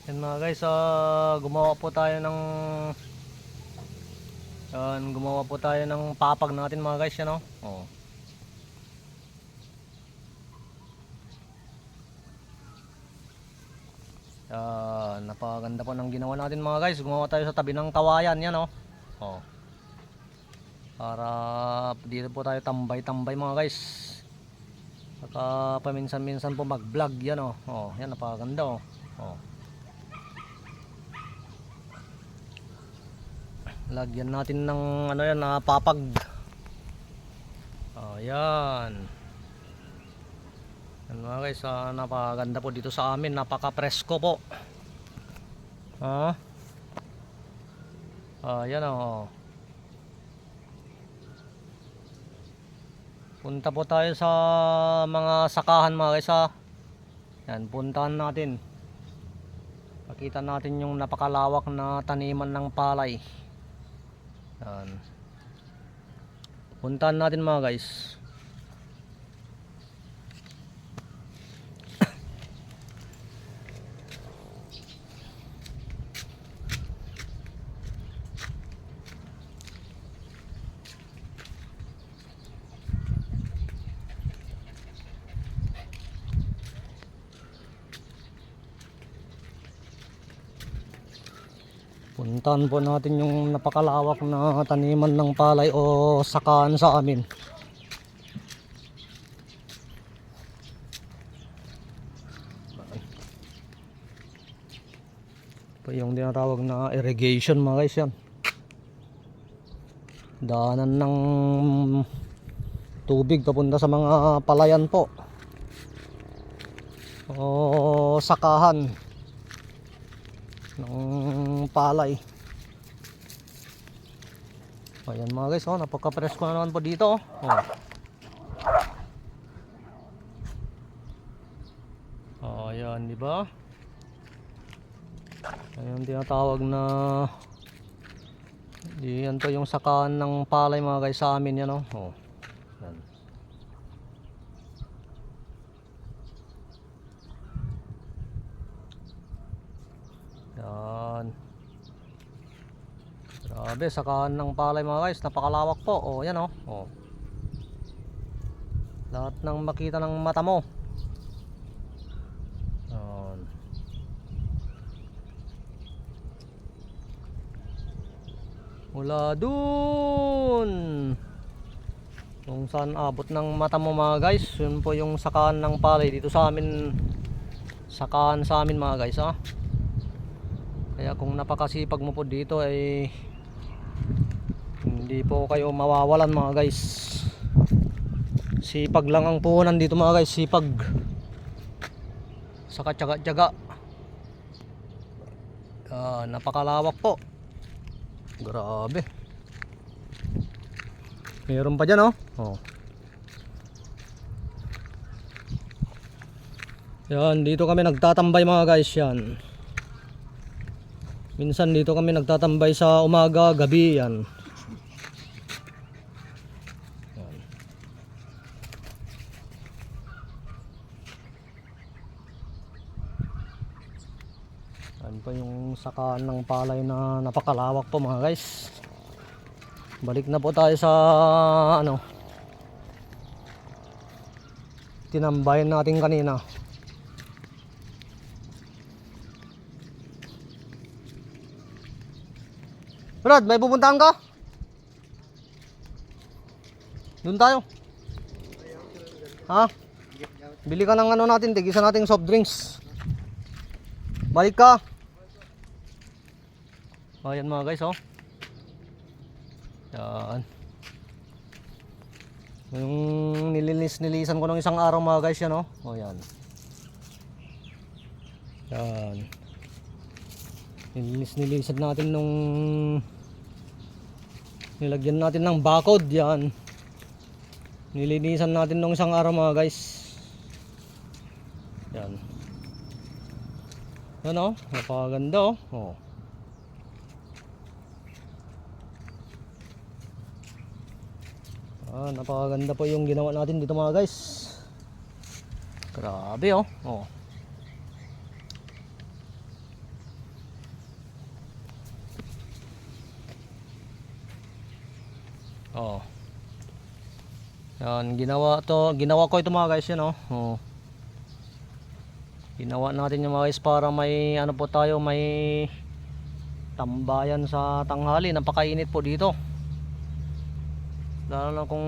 Yan mga guys, gumawa po tayo ng papag natin mga guys, yan oh. Oh. Napakaganda po ng ginawa natin mga guys. Gumawa tayo sa tabi ng kawayan, yan oh. Oh. Para dito po tayo tambay-tambay mga guys. Saka paminsan-minsan po mag-vlog, yan oh. Oh, yan napakaganda oh. Oh. Lagyan natin ng ano yan, papag. Oh, yan. Yan mga guys, napakaganda po dito sa amin, napaka-presko po. Yan oh. Punta po tayo sa mga sakahan mga guys Yan, puntahan natin. Pakita natin yung napakalawak na taniman ng palay. Yan. Puntahan natin mga guys. Puntahan po natin yung napakalawak na taniman ng palay o sakahan sa amin. Ito yung tinatawag na irrigation mga guys, yan. Daanan ng tubig papunta sa mga palayan po o sakahan ng palay. Ayan mga guys, napaka-presko na naman po dito ayan, di ba? Ayan tinatawag na yan to yung sakahan ng palay mga guys sa amin, yan yan. Yan. Grabe, sakahan ng palay mga guys, napakalawak po. Yan lahat ng makita ng mata mo. Yan. Mula dun kung saan abot ng mata mo mga guys, yun po yung sakahan ng palay dito sa amin. Sakahan sa amin mga guys Kaya kung napakasipag mo po dito ay hindi po kayo mawawalan mga guys. Sipag lang ang puhunan dito mga guys, sipag. Saka tiyaga-tiyaga. Napakalawak po. Grabe. Meron pa dyan Yan, dito kami nagtatambay mga guys, yan. Minsan dito kami nagtatambay sa umaga, gabi, yan. Yan po yung sakahan ng palay na napakalawak po mga guys. Balik na po tayo sa tinambayan natin kanina. Brad, may pupuntahan ka? Doon tayo. Bili ka ng natin, tigisa nating soft drinks. Balik ka. Ayan mga guys Yan. Yung nilinis-nilisan ko ng isang araw mga guys, yan yan. Yan. Nilinis-nilisan natin nung nilagyan natin ng bakod, yan. Nilinisan natin nung isang araw mga guys. Yan. Yan napakaganda napakaganda po yung ginawa natin dito mga guys. Grabe Oh. Yan, ginawa ko ito mga guys, yan oh. Oh. Ginawa natin yung mga guys para may ano po tayo, may tambayan sa tanghali. Napakainit po dito. Lalo na kung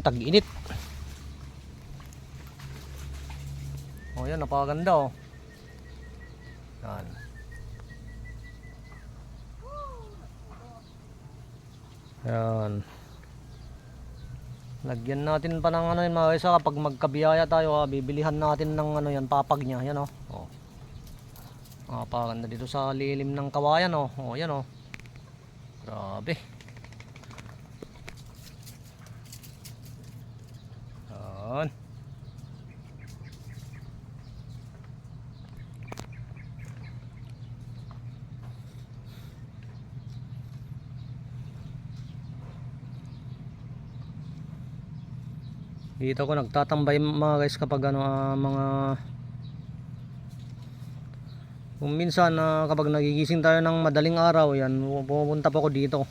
tag-init. Oh, yan, napakaganda oh. Yan. Yan. Lagyan natin pa ng ano yun mga guys, kapag magkabiyaya tayo, bibilihan natin ng ano yan, papag niya, yan oh. Oh. Napakaganda dito sa lilim ng kawayan oh. Oh, yan oh. Grabe. Yan. Dito ako nagtatambay mga guys kapag ano mga kung minsan kapag nagigising tayo ng madaling araw, yan pupunta pa ako dito.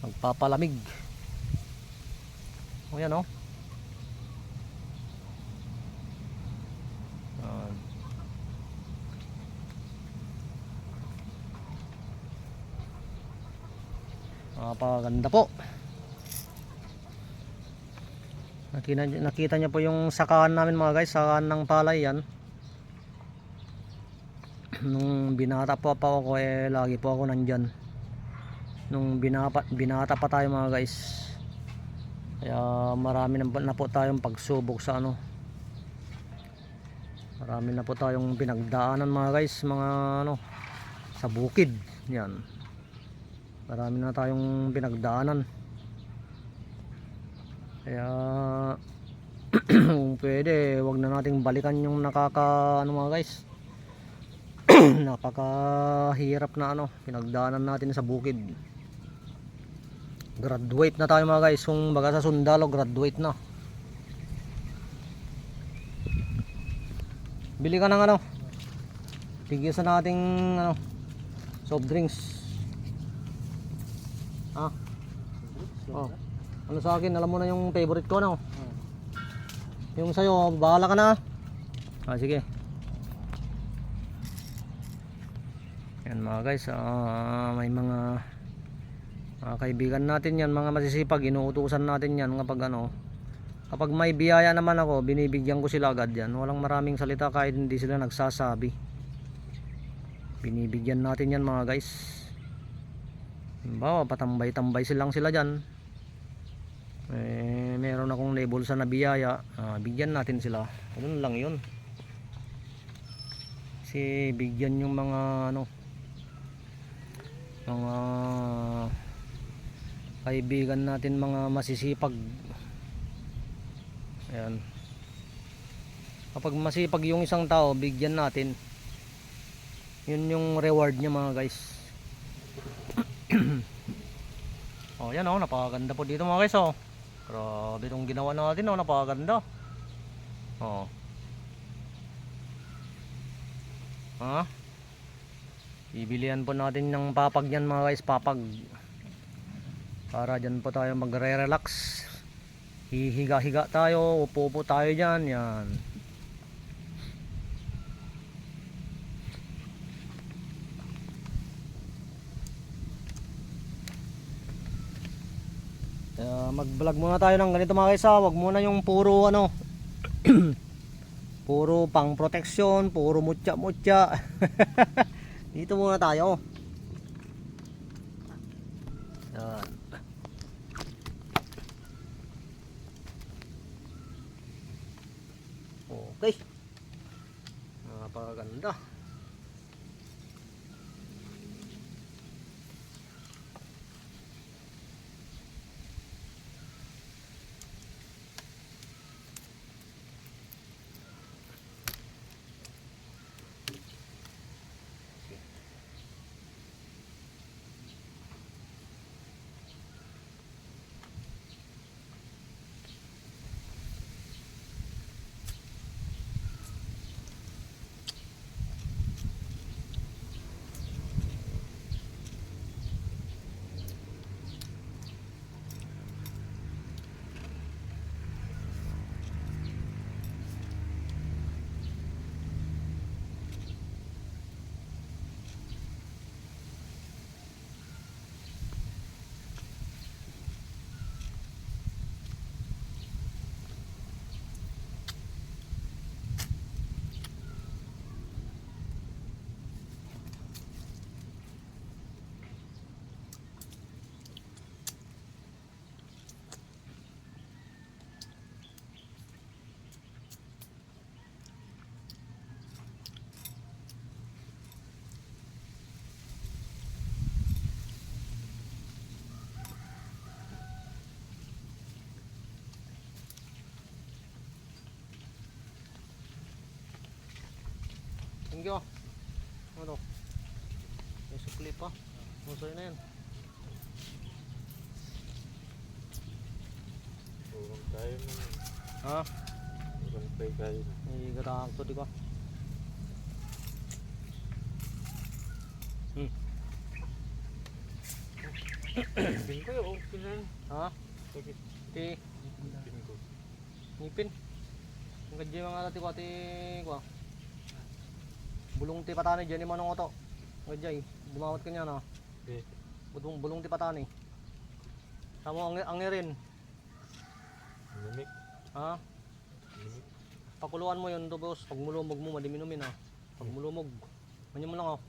Magpapalamig. O yan oh. Napakaganda po. Nakita niyo po yung sakahan namin mga guys, sakahan ng palay yan. Nung binata po ako lagi po ako nandyan. Nung binata pa tayo mga guys. Kaya marami na po tayong pagsubok sa ano. Marami na po tayong pinagdaanan mga guys, mga ano, sa bukid. Yan. Marami na tayong pinagdaanan. Kaya kung pwede, wag na nating balikan yung ano mga guys. Napakahirap na ano, pinagdaanan natin sa bukid. Graduate na tayo mga guys, kung baga sa sundalo, graduate na. Bili ka ng ano, tigil sa nating ano, soft drinks. Oh. Ano sa akin, alam mo na yung favorite ko no? Yung sa'yo, bahala ka na. Sige. Yan mga guys, may mga kaibigan natin yan, mga masisipag, inuutusan natin yan kapag ano, kapag may biyaya naman ako, binibigyan ko sila agad yan. Walang maraming salita kahit hindi sila nagsasabi. Binibigyan natin yan mga guys. Halimbawa, patambay-tambay silang sila dyan. Meron akong label sa nabiyaya, bigyan natin sila. Ganun lang yun. Kasi bigyan yung mga ano, mga kaibigan natin, mga masisipag. Ayan. Kapag masipag yung isang tao, bigyan natin. Yun yung reward niya mga guys. Oh, yan oh, napakaganda po dito mga guys oh. Grabe itong ginawa natin oh, napakaganda. Oh. Bibilihan po natin ng papag yan mga guys, papag. Para dyan po tayo magre-relax. Hihiga-higa tayo, upo-upo tayo dyan, yan. Mag-vlog muna tayo ng ganito mga guys, wag muna yung puro ano puro pang proteksyon, puro mutya-mutya. Dito muna tayo. Yan. Okay. Napakaganda. Thank you. Ano to? May sukli pa. Masaya na yan. Urang tayo mo. Ha? Urang tayo. May gatahang to di ko. Pin ko yung pinan. Ha? Sakit. Ti Pin ko. ngipin. Ang gadya mga lati ko ati ko. Bulong ti patani diyan ni manong oto. Gadya dumawat kanya na. Okay. Bulong ti patani. Tamo ang rin. Limik. Ha? Limik. Pakuluan mo yun to boss. Pag mulumog mo madiminumin ha. Pag mulumog. Ganyan mo lang oh.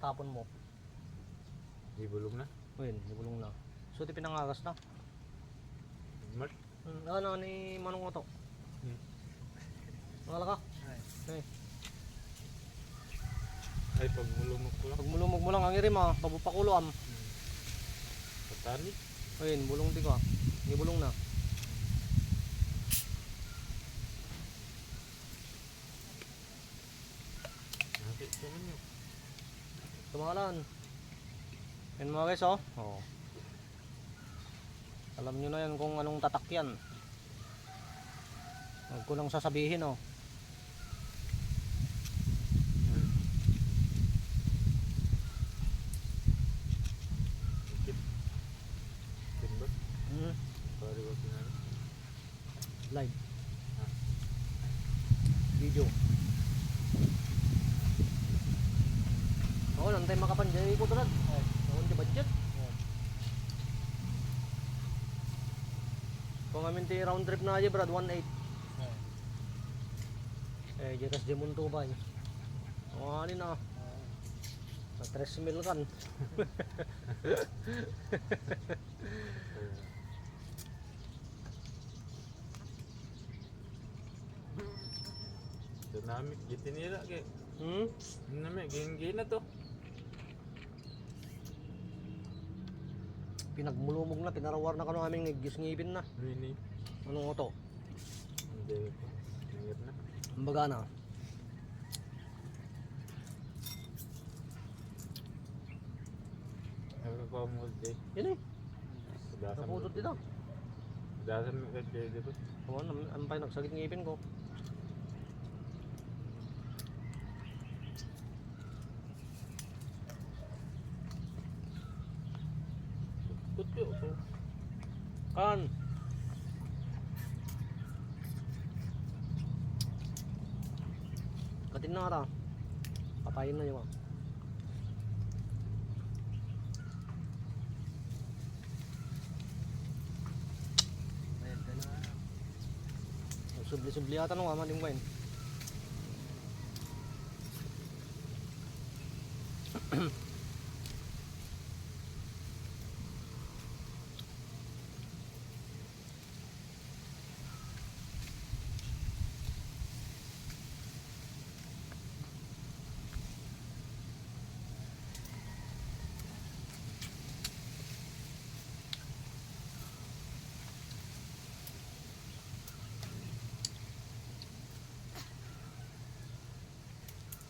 Tapon mo. Di bulong na. Ayun, bulong na. So ti pinangagas na. Mat. Ano ni manong oto? Wala ka? Ay. Ay pag mulumok ko lang. Pag mulumog mo lang ang irim ha. Pabupakuloan. Patani. Ayun, bulong di ko. Hindi bulong na. Nakit ko man yun. Tumahalan. Yan mga guys oh. Oh. Alam nyo na yan kung anong tatak yan. Huwag ko lang sasabihin oh. Ikit. Pin ba? Pari ko pinan. Live. Ah. Video. Oo, nantay makapanjay ko doon. Oo, di budget. Kung amin ti round trip na aja brad, 1.8. Eh, jekas di munto ba eh. Oo, ano na. Na 3 mil kan. Dynamic gitu nila kay. Dynamic gin na to. Pinagmulumog na, pinarawar na kano aming ngipin na. Ini. Anong oto? Hindi ko. Ingat na. Kumbaga na. Ano pa mo day? Yun eh. Dasam. Napudot dito. Dasam kay di ba? Oo, ampay nagsagit ngipin ko. Putyo ko. Kan. Katin na ata. Patayin na yun. Subli-subli ata nung ama din ko yun.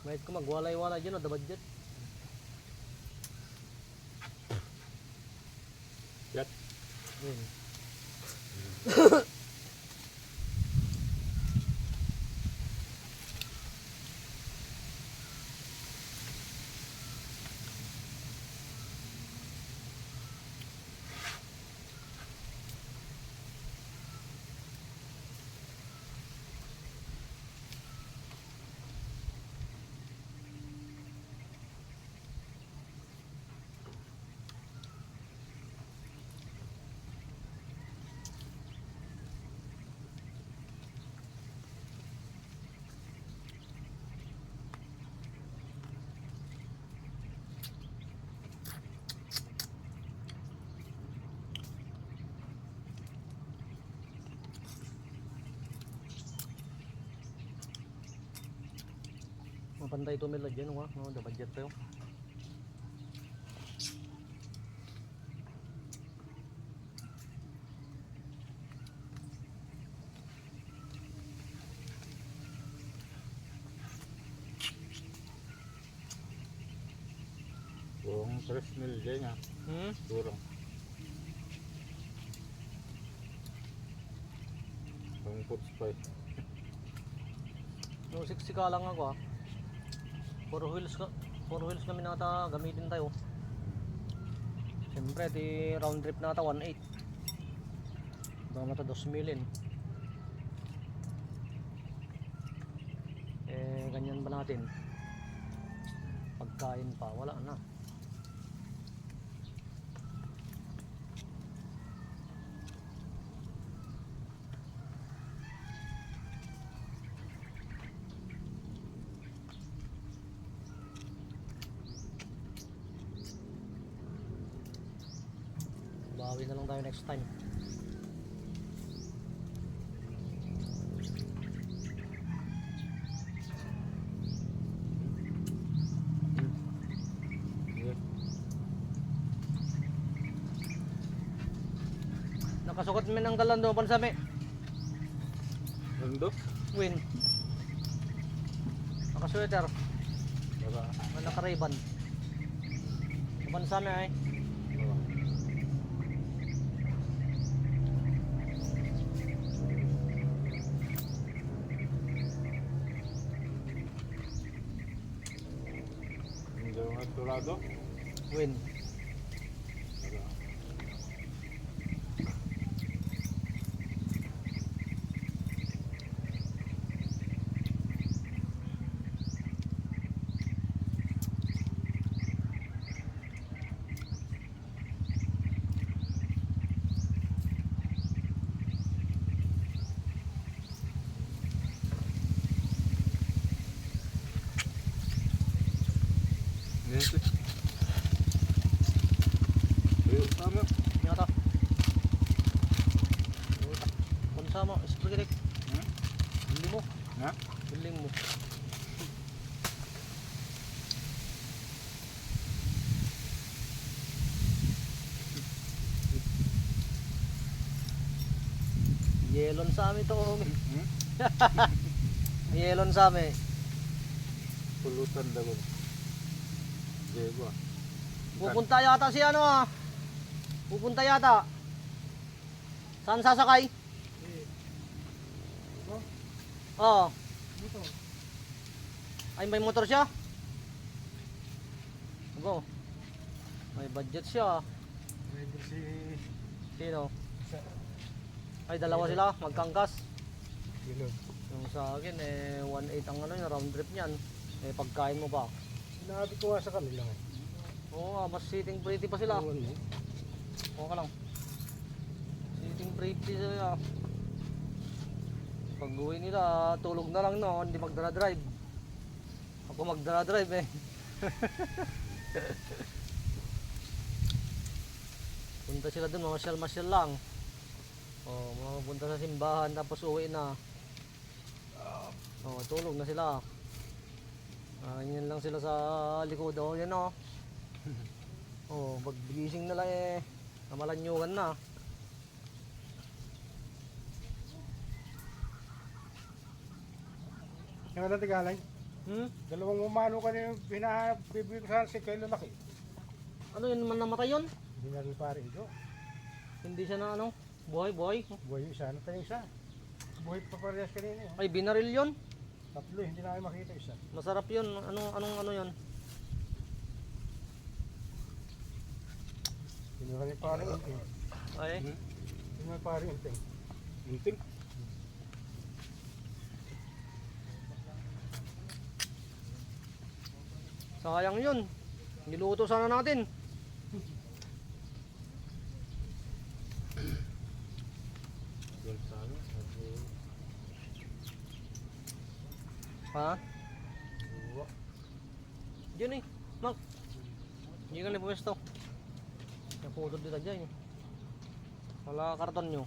Mahit ko magwalay-walay dyan, ada budget. Yat. Yun. Mapantay ito mila dyan, no? Ada budget tayo. 3 mil dyan nga. Turang. Ang food spice. No, 60 ka lang ako ah. 4 wheels kami nata gamitin tayo. Siyempre di round trip nata 1.8. Baka nata 2,000 eh ganyan ba natin? Pagkain pa wala na. Bawi na lang tayo next time. Yeah. Nakasukat mo ng galando pansami. Gando? Win. Nakasweater. Baka. Naka-Ray-Ban. Pansami ay. Baka. Hindi mo asturado? Win. Baka. Nito. Ayo, sama. Nyata. Pansama, spray Hmm? Bili mo. Ha? Biling mo. Yelon sa amin to. Hmm? Yelon sa amin. Pulutan daw. Diba? Pupunta yata si ano ah. Pupunta yata. Saan sasakay? Oo. Ay may motor siya. Go. May budget siya. Pwede si... Sino? Ay dalawa sila, magkangkas. Gilog. Yung sa akin eh 1.8 ang ano yung round trip niyan. Eh pagkain mo pa. Sinabi ko nga sa kanila. Oo, mas sitting pretty pa sila. Ano? Oo ka lang. Sitting pretty sila. Pag uwi nila, tulog na lang no, hindi magdala-drive. Ako magdala-drive eh. Punta sila dun, mamasyal-masyal lang. Oh, mapunta sa simbahan tapos uwi na. Oh, tulog na sila. Yan lang sila sa likod oh, yan oh. Oh, pag gising nila eh, namalanyugan na. Yung ano tigalay? Dalawang umano ka na yung bibigyan si Kay Lalaki. Ano yun man namatay yun? Hindi na rin pare ito. Hindi siya na ano, buhay. Buhay yung isa. Ano tayo isa? Buhay pa parehas kanina. Ay, binaril yun. Tatlo, hindi na kayo makita isa. Masarap yun. Anong ano yun? Kinuha ni pare unting. Ay, Kinuha ni pare unting. Unting? sayang yun. Niluto sana natin. Doon sa ano? Ha? Uwa. Diyan eh. Mak. Hindi ka na pumesto. Napulod dito dyan eh. Wala karton nyo.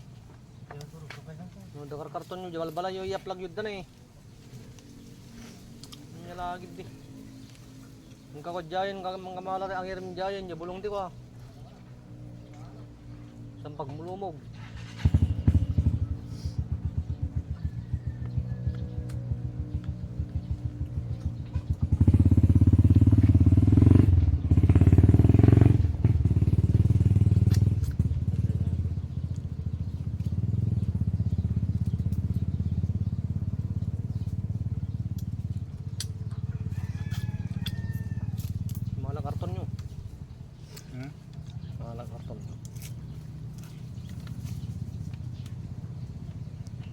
Kaya turo ko kayo lang po. Yung dakar karton nyo, jawal bala yung iaplag yun na eh. Hindi lagi di. Ang kakodyayan, mga malari ang irim dyayan, bulong di ko ah. Isang pagmulumog.